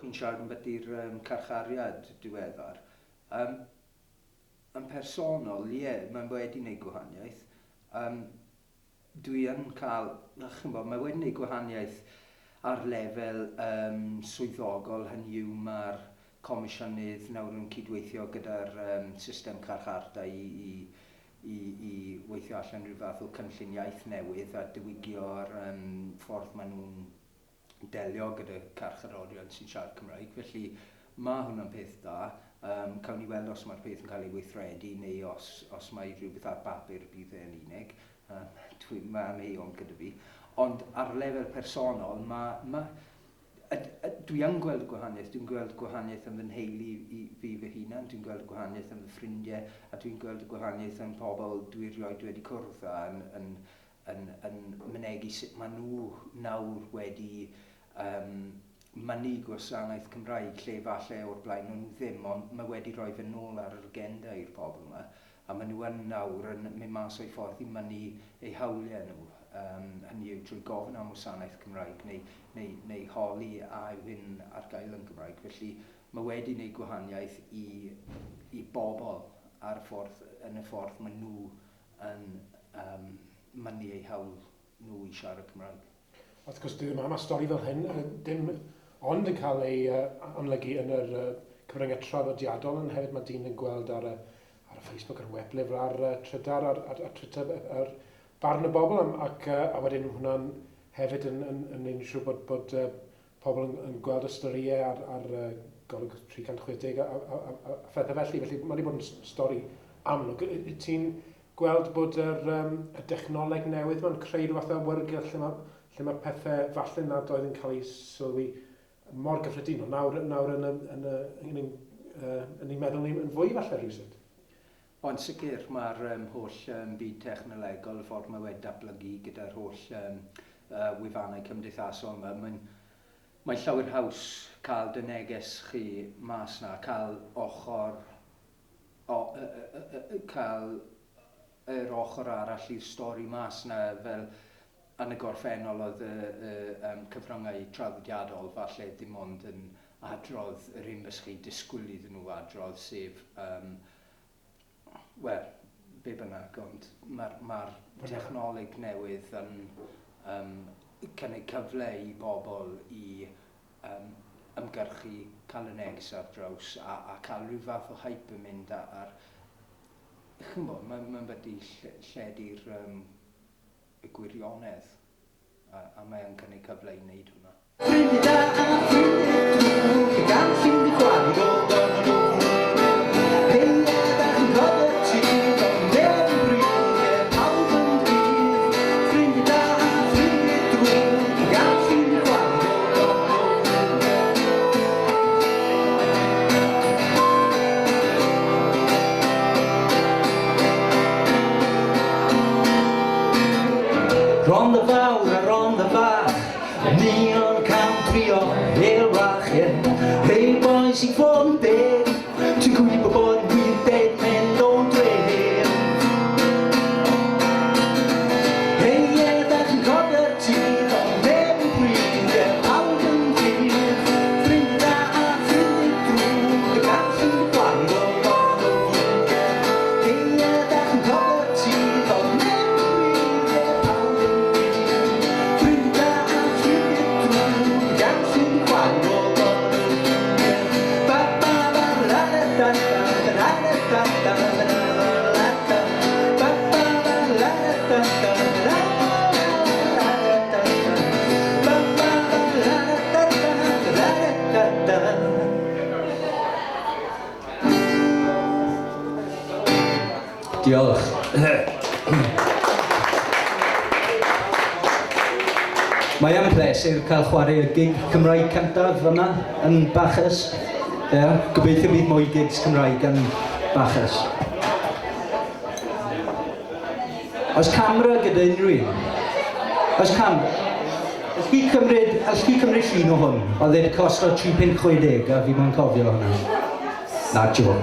chi'n siarad yn byddu'r carchariad diweddar. Yn personol, mae'n wedi gwneud gwahaniaeth. Dwi yn cael, mae wedi gwneud gwahaniaeth ar lefel swyddogol, hynny yw mae'r Comisiynydd nawr yn cydweithio gyda'r system carcharda i weithio allan rhyw fath o cynllun iaith newydd a diwygio'r ffordd maen nhw'n delio gyda carcharorion sy'n siarad Cymraeg. Felly mae hwnna'n peth da. Cawn ni weld os mae'r peth yn cael ei weithredu neu os mae rhywbeth ar bapur bydd e'n unig. Mae'n eion gyda fi. Ond ar lefel personol, dwi yn gweld gwahaniaeth. Dwi'n gweld gwahaniaeth yn fy nheulu fi fy hunan, dwi'n gweld gwahaniaeth yn fy ffrindiau, a dwi'n gweld gwahaniaeth yn pobl dwi rioed wedi cwrdd â yn mynegu sut maen nhw nawr wedi mynnu gwasanaeth Cymraeg, lle falle o'r blaen nhw ddim, ond mae wedi rhoi fy nôl ar yr agenda i'r pobl yma. A maen nhw yn nawr yn mynd mas o'i ffordd i mynnu eu hawliau nhw. Hynny yw drwy gofyn am wasanaeth Cymraeg neu holi a yw hyn ar gael yn Gymraeg. Felly mae wedi gwneud gwahaniaeth i bobl yn y ffordd maen nhw yn mynnu eu hawl nhw i siarad Cymraeg. Wrth gwrs, mae stori fel hyn dim ond yn cael ei amlygu yn yr cyfryngau traddodiadol, ond hefyd mae dyn yn gweld ar y Facebook, ar y weblyfr, ar Twitter, ar Twitter, ar barn y bobl, a wedyn hwnna'n hefyd yn ein siŵr bod pobl yn gweld y storiau ar golwg 360 a phethau felly. Felly mae wedi bod yn stori amlwg. Ti'n gweld bod y dechnoleg newydd mae'n creu rhywbeth o awyrgylch lle mae pethau falle nad oedd yn cael ei sylwi mor gyffredinol. Nawr yn ein meddwl ni yn fwy falle rhywsyd. Ond sicr mae'r holl byd technolegol, y ffordd mae wedi datblygu gyda'r holl wefannau cymdeithasol yma. Mae'n llawer haws cael dy neges chi mas na, cael yr ochr arall i'r stori mas na, fel yn y gorffennol oedd y cyfryngau traddodiadol falle dim ond yn adrodd yr un bys chi disgwyl iddyn nhw adrodd, sef wel, be bynnag, ond mae'r technoleg newydd yn cynnig cyfle i bobl i ymgyrchu, cael y neges ar draws a cael rhyw fath o hype yn mynd ar... Chymod, mae'n byddu lledu'r y gwirionedd a mae'n cynnig cyfle i wneud hwnna. Ronda fawr a ronda fach, ni o'n country o elwachiau. Hey boys i fod yn deg, ti'n gwybod bod yn wir deg mynd o'n dred. Hey da chi'n cofio'r tîr, ond neb yn bryd, pawb yn fydd. Ffrind da a ffrind drwg, y gan sy'n gwaith o bod o fydd. Hey da chi'n cofio'r tîr, ond neb yn bryd, pawb yn Diolch. Mae am pleser cael chwarae y gig Cymraeg cyntaf yma yn Bacchus. Gobeithio bydd mwy gigs Cymraeg yn Bacchus. Oes camera gyda unrhyw un? Oes camera? Ys chi cymryd llun o hwn? Oedd e'n costo £3.60 a fi mo'n cofio hwnna. Na, joc.